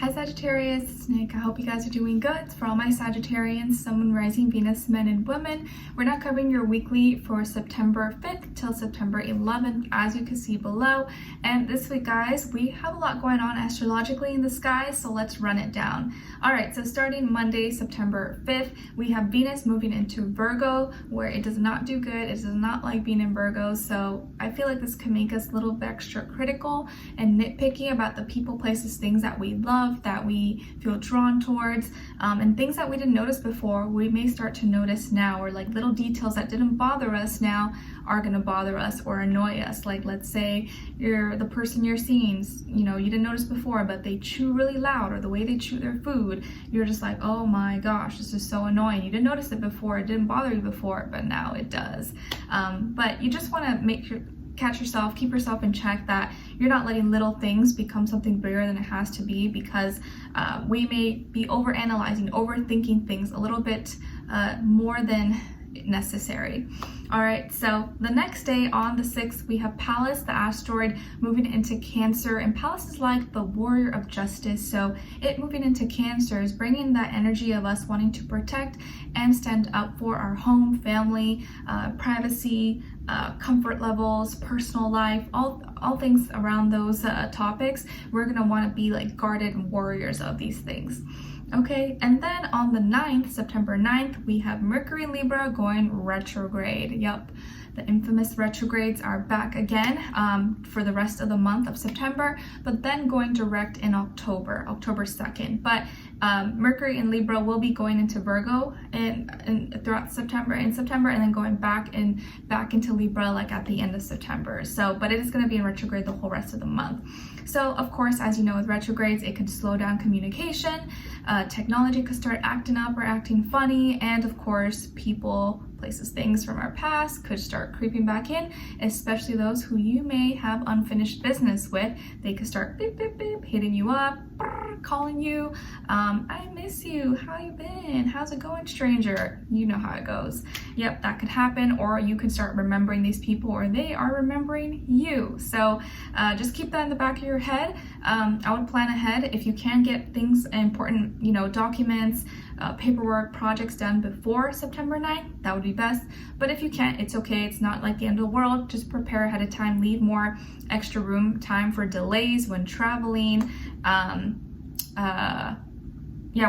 Hi Sagittarius, it's Nick. I hope you guys are doing good. For all my Sagittarians, Sun, Moon, Rising, Venus, men and women, we're now covering your weekly for September 5th till September 11th, as you can see below. And this week, guys, we have a lot going on astrologically in the sky, so let's run it down. All right, so starting Monday, September 5th, we have Venus moving into Virgo, where it does not do good. It does not like being in Virgo, so I feel like this can make us a little bit extra critical and nitpicky about the people, places, things that we love, that we feel drawn towards, and things that we didn't notice before, we may start to notice now, or like little details that didn't bother us now are going to bother us or annoy us. Like, let's say the person you're seeing, you didn't notice before, but they chew really loud, or the way they chew their food, you're just like, oh my gosh, this is so annoying. You didn't notice it before, it didn't bother you before, but now it does. But you just want to catch yourself, keep yourself in check that you're not letting little things become something bigger than it has to be, because we may be overanalyzing, overthinking things a little bit more than necessary. All right, so the next day on the 6th, we have Pallas, the asteroid, moving into Cancer, and Pallas is like the warrior of justice. So it moving into Cancer is bringing that energy of us wanting to protect and stand up for our home, family, privacy, comfort levels, personal life, all things around those topics. We're gonna want to be like guarded warriors of these things. Okay, and then on the 9th, September 9th, we have Mercury in Libra going retrograde. Yep, the infamous retrogrades are back again for the rest of the month of September, but then going direct in October 2nd. But Mercury in Libra will be going into Virgo and throughout September, and then going back into Libra like at the end of September. So, but it is going to be in retrograde the whole rest of the month. So, of course, as you know, with retrogrades, it could slow down communication. Technology could start acting up or acting funny, and of course, people, places, things from our past could start creeping back in, especially those who you may have unfinished business with. They could start beep, beep, beep, hitting you up, calling you, I miss you, how you been, how's it going, stranger? You know how it goes. Yep, that could happen, or you could start remembering these people, or they are remembering you. So just keep that in the back of your head. I would plan ahead. If you can get things, important, documents, paperwork, projects done before September 9th, that would be best. But if you can't, it's okay. It's not like the end of the world. Just prepare ahead of time. Leave more extra room, time for delays when traveling.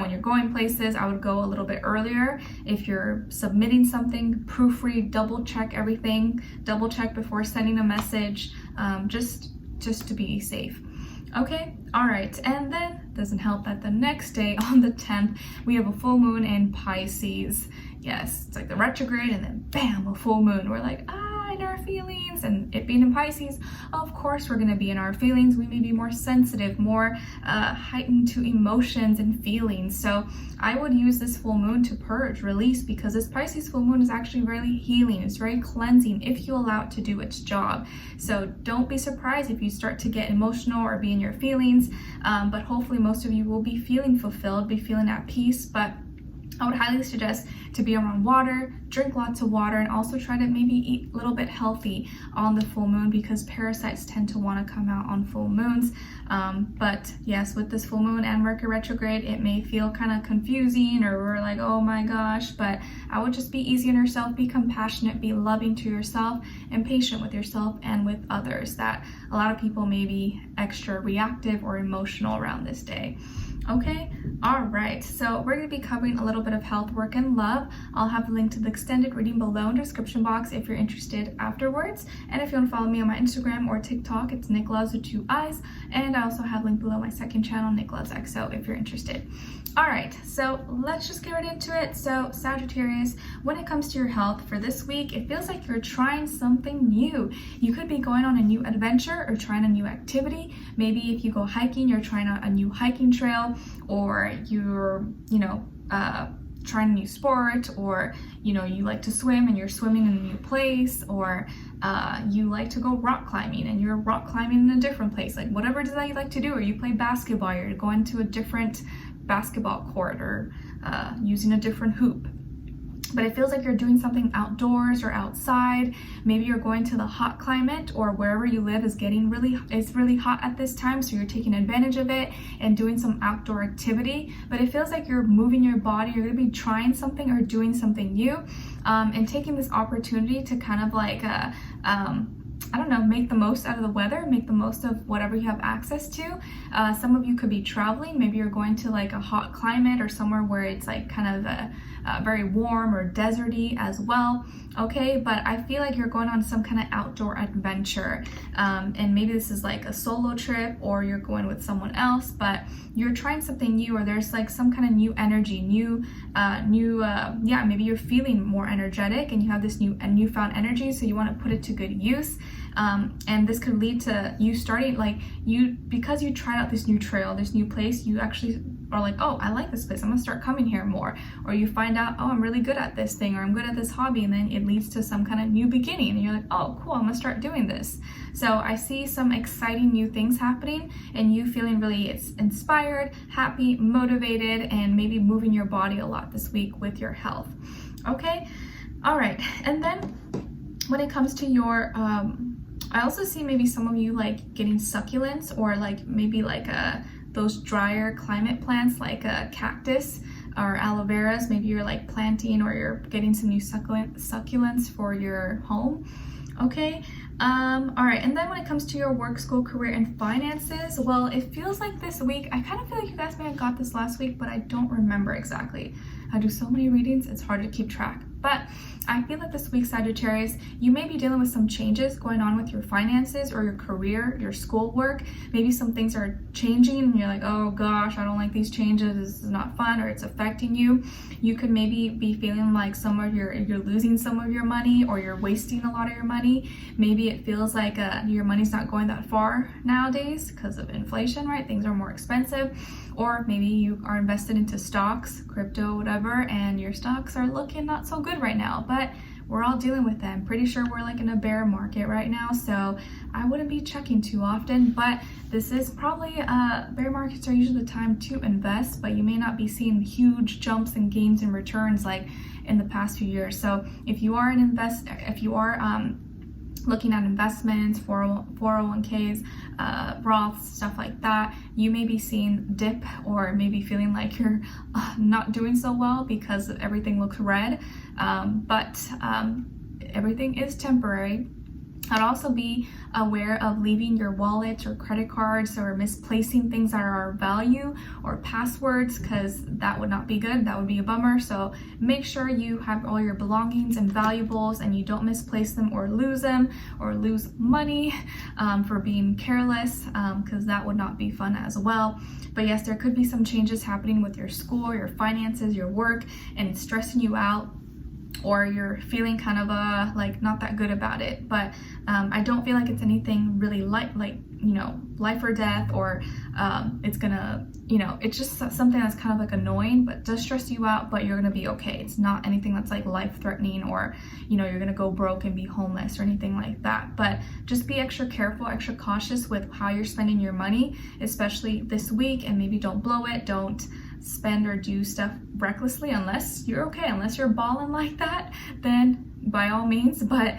When you're going places, I would go a little bit earlier. If you're submitting something, proofread, double check everything, double check before sending a message, just to be safe. Okay, all right, and then doesn't help that the next day on the 10th, we have a full moon in Pisces. Yes, it's like the retrograde, and then bam, a full moon. We're like, in our feelings, and it being in Pisces, of course we're going to be in our feelings. We may be more sensitive, more heightened to emotions and feelings. So I would use this full moon to purge, release, because this Pisces full moon is actually very healing. It's very cleansing if you allow it to do its job. So don't be surprised if you start to get emotional or be in your feelings, but hopefully most of you will be feeling fulfilled, be feeling at peace. But I would highly suggest to be around water, drink lots of water, and also try to maybe eat a little bit healthy on the full moon, because parasites tend to want to come out on full moons. But yes, with this full moon and Mercury retrograde, it may feel kind of confusing, or we're like, oh my gosh, but I would just be easy on yourself, be compassionate, be loving to yourself, and patient with yourself and with others. That a lot of people may be extra reactive or emotional around this day. Okay, all right, so we're going to be covering a little bit of health, work, and love. I'll have a link to the extended reading below in the description box if you're interested afterwards. And if you want to follow me on my Instagram or TikTok, it's Nicloves with 2 eyes. And I also have a link below my second channel, Nicloves XO, if you're interested. All right, so let's just get right into it. So Sagittarius, when it comes to your health for this week, it feels like you're trying something new. You could be going on a new adventure or trying a new activity. Maybe if you go hiking, you're trying a new hiking trail, or you're, trying a new sport, or you like to swim and you're swimming in a new place, or you like to go rock climbing and you're rock climbing in a different place. Like whatever it is that you like to do, or you play basketball, you're going to a different basketball court, or using a different hoop. but it feels like you're doing something outdoors or outside. Maybe you're going to the hot climate, or wherever you live is really hot at this time, so you're taking advantage of it and doing some outdoor activity. But it feels like you're moving your body, you're going to be trying something or doing something new, and taking this opportunity to kind of like I don't know, make the most out of the weather, make the most of whatever you have access to. Some of you could be traveling. Maybe you're going to like a hot climate or somewhere where it's like kind of very warm or deserty as well. Okay, but I feel like you're going on some kind of outdoor adventure, and maybe this is like a solo trip, or you're going with someone else, but you're trying something new, or there's like some kind of new energy, maybe you're feeling more energetic and you have this newfound energy, so you want to put it to good use. And this could lead to you starting, because you tried out this new trail, this new place, you actually are like, oh, I like this place, I'm gonna start coming here more. Or you find out, oh, I'm really good at this thing, or I'm good at this hobby, and then it leads to some kind of new beginning, and you're like, oh, cool, I'm gonna start doing this. So I see some exciting new things happening, and you feeling really inspired, happy, motivated, and maybe moving your body a lot this week with your health. Okay, all right, and then when it comes to your I also see maybe some of you like getting succulents, or like maybe like those drier climate plants like a cactus or aloe veras. Maybe you're like planting, or you're getting some new succulents for your home. Okay, all right, and then when it comes to your work, school, career, and finances, well, it feels like this week, I kind of feel like you guys may have got this last week, but I don't remember exactly. I do so many readings, it's hard to keep track. But I feel like this week, Sagittarius, you may be dealing with some changes going on with your finances or your career, your schoolwork. Maybe some things are changing and you're like, oh gosh, I don't like these changes, this is not fun, or it's affecting you. You could maybe be feeling like you're losing some of your money, or you're wasting a lot of your money. Maybe it feels like your money's not going that far nowadays because of inflation, right? Things are more expensive. Or maybe you are invested into stocks, crypto, whatever, and your stocks are looking not so good right now, but we're all dealing with them. Pretty sure we're like in a bear market right now, so I wouldn't be checking too often, but this is probably, bear markets are usually the time to invest, but you may not be seeing huge jumps and gains and returns like in the past few years. So if you are looking at investments, 401ks, Roths, stuff like that, you may be seeing dip, or maybe feeling like you're not doing so well because everything looks red, but everything is temporary. I'd also be aware of leaving your wallet or credit cards, or misplacing things that are of value, or passwords, because that would not be good. That would be a bummer. So make sure you have all your belongings and valuables, and you don't misplace them or lose money for being careless, because that would not be fun as well. But yes, there could be some changes happening with your school, your finances, your work, and it's stressing you out, or you're feeling kind of like not that good about it. But I don't feel like it's anything really life or death, or it's gonna, it's just something that's kind of like annoying, but does stress you out, but you're gonna be okay. It's not anything that's like life-threatening, or you're gonna go broke and be homeless or anything like that. But just be extra careful, extra cautious with how you're spending your money, especially this week, and maybe don't blow it. Don't spend or do stuff recklessly unless you're balling like that, then by all means. But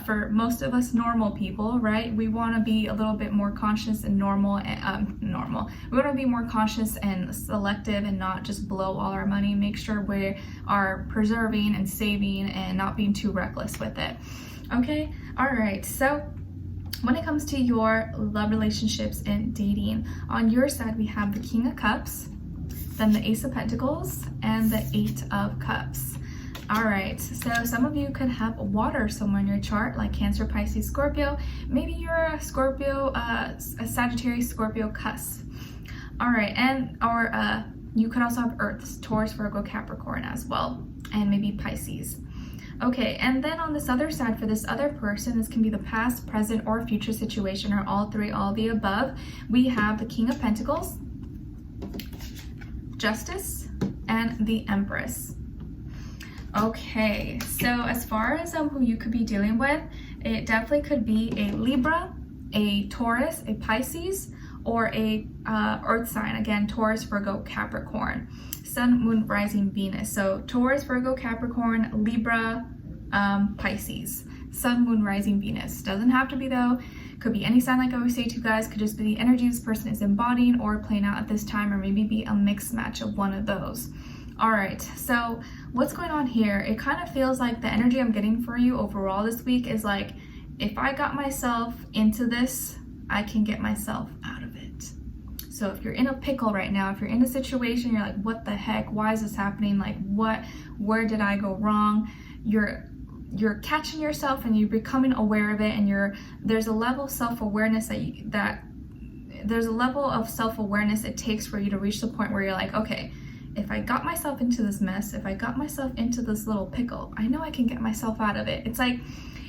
for most of us normal people, right, we want to be a little bit more conscious and we want to be more conscious and selective, and not just blow all our money. Make sure we are preserving and saving and not being too reckless with it. Okay, all right, so when it comes to your love, relationships, and dating, on your side we have the King of Cups, then the Ace of Pentacles, and the Eight of Cups. All right, so some of you could have water somewhere in your chart, like Cancer, Pisces, Scorpio. Maybe you're a Scorpio, a Sagittarius, Scorpio cusp. All right, or you could also have Earths, Taurus, Virgo, Capricorn as well, and maybe Pisces. Okay, and then on this other side, for this other person, this can be the past, present, or future situation, or all three, all the above. We have the King of Pentacles, Justice, and the Empress. Okay, so as far as who you could be dealing with, it definitely could be a Libra, a Taurus, a Pisces, or a earth sign. Again, Taurus, Virgo, Capricorn. Sun, Moon, Rising, Venus. So Taurus, Virgo, Capricorn, Libra, Pisces. Sun, Moon, Rising, Venus. Doesn't have to be though. Could be any sign, like I always say to you guys. Could just be the energy this person is embodying or playing out at this time, or maybe be a mixed match of one of those. All right, so what's going on here? It kind of feels like the energy I'm getting for you overall this week is like, if I got myself into this, I can get myself out of it. So if you're in a pickle right now, if you're in a situation, you're like, what the heck? Why is this happening? Like, where did I go wrong? You're catching yourself and you're becoming aware of it, and there's a level of self-awareness there's a level of self-awareness it takes for you to reach the point where you're like, okay, if I got myself into this mess, if I got myself into this little pickle, I know I can get myself out of it. It's like,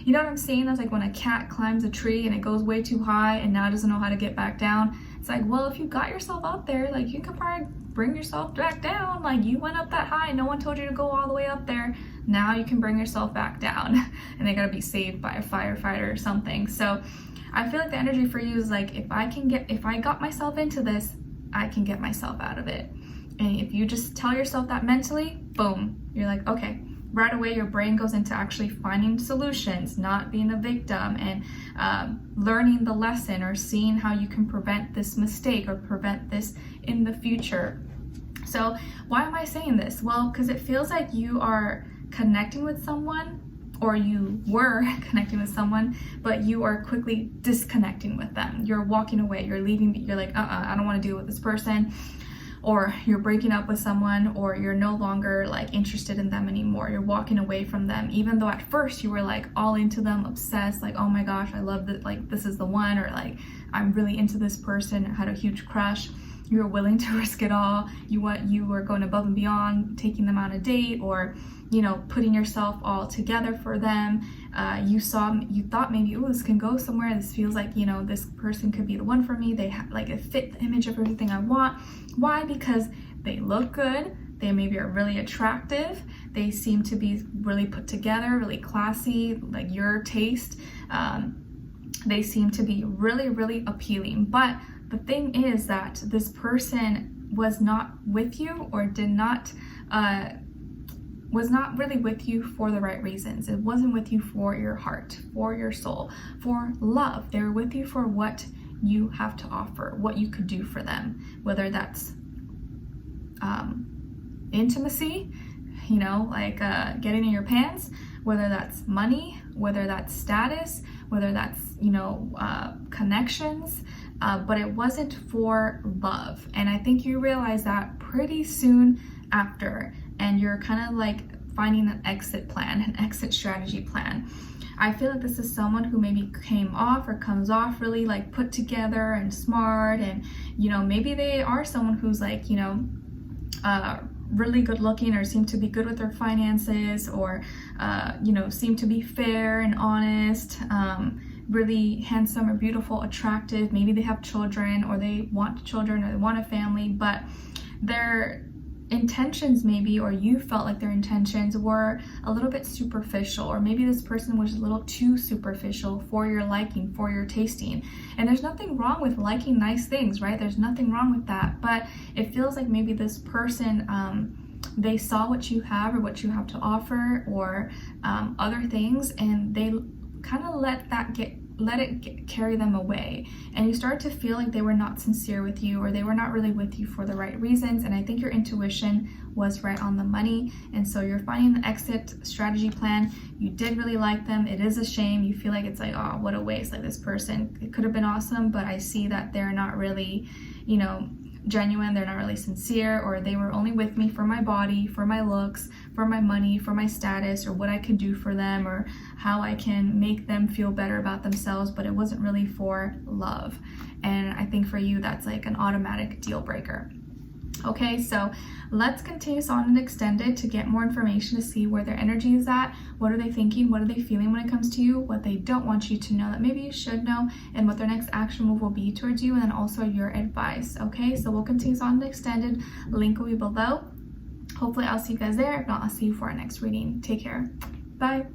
you know what I'm saying? That's like when a cat climbs a tree and it goes way too high and now doesn't know how to get back down. It's like, well, if you got yourself out there, like, you can probably bring yourself back down. Like, you went up that high, no one told you to go all the way up there. Now you can bring yourself back down and they gotta be saved by a firefighter or something. So I feel like the energy for you is like, if I got myself into this, I can get myself out of it. And if you just tell yourself that mentally, boom, you're like, okay. Right away, your brain goes into actually finding solutions, not being a victim, and learning the lesson or seeing how you can prevent this mistake or prevent this in the future. So why am I saying this? Well, because it feels like you are connecting with someone, or you were connecting with someone, but you are quickly disconnecting with them. You're walking away, you're leaving, you're like, I don't want to deal with this person. Or you're breaking up with someone, or you're no longer like interested in them anymore. You're walking away from them, even though at first you were like all into them, obsessed, like, oh my gosh, I love that, like, this is the one, or like, I'm really into this person, I had a huge crush. You were willing to risk it all. You were going above and beyond, taking them on a date, or, you know, putting yourself all together for them. You thought maybe, oh, this can go somewhere. This feels like, you know, this person could be the one for me. They have like a fit the image of everything I want. Why? Because they look good. They maybe are really attractive. They seem to be really put together, really classy, like your taste. They seem to be really, really appealing. But the thing is that this person was not with you, or was not really with you for the right reasons. It wasn't with you for your heart, for your soul, for love. They were with you for what you have to offer, what you could do for them, whether that's intimacy, you know, like getting in your pants, whether that's money, whether that's status, whether that's, you know, connections, but it wasn't for love. And I think you realize that pretty soon after, and you're kind of like finding an exit plan, an exit strategy plan. I feel like this is someone who maybe came off or comes off really like put together and smart, and, you know, maybe they are someone who's like, you know, really good looking, or seem to be good with their finances, or you know, seem to be fair and honest, really handsome or beautiful, attractive. Maybe they have children, or they want children, or they want a family, but their intentions maybe, or you felt like their intentions were a little bit superficial, or maybe this person was a little too superficial for your liking, for your tasting. And there's nothing wrong with liking nice things, right? There's nothing wrong with that, but it feels like maybe this person, they saw what you have, or what you have to offer, or other things, and they kind of let it carry them away, and you start to feel like they were not sincere with you, or they were not really with you for the right reasons. And I think your intuition was right on the money, and so you're finding an exit strategy plan. You did really like them. It is a shame. You feel like it's like, oh, what a waste. Like, this person, it could have been awesome, but I see that they're not really, you know, genuine, they're not really sincere, or they were only with me for my body, for my looks, for my money, for my status, or what I could do for them, or how I can make them feel better about themselves, but it wasn't really for love. And I think for you, that's like an automatic deal breaker. Okay, so let's continue on and extend it to get more information, to see where their energy is at. What are they thinking? What are they feeling when it comes to you? What they don't want you to know that maybe you should know, and what their next action move will be towards you, and then also your advice. Okay, so we'll continue on and extended. Link will be below. Hopefully I'll see you guys there. If not, I'll see you for our next reading. Take care. Bye.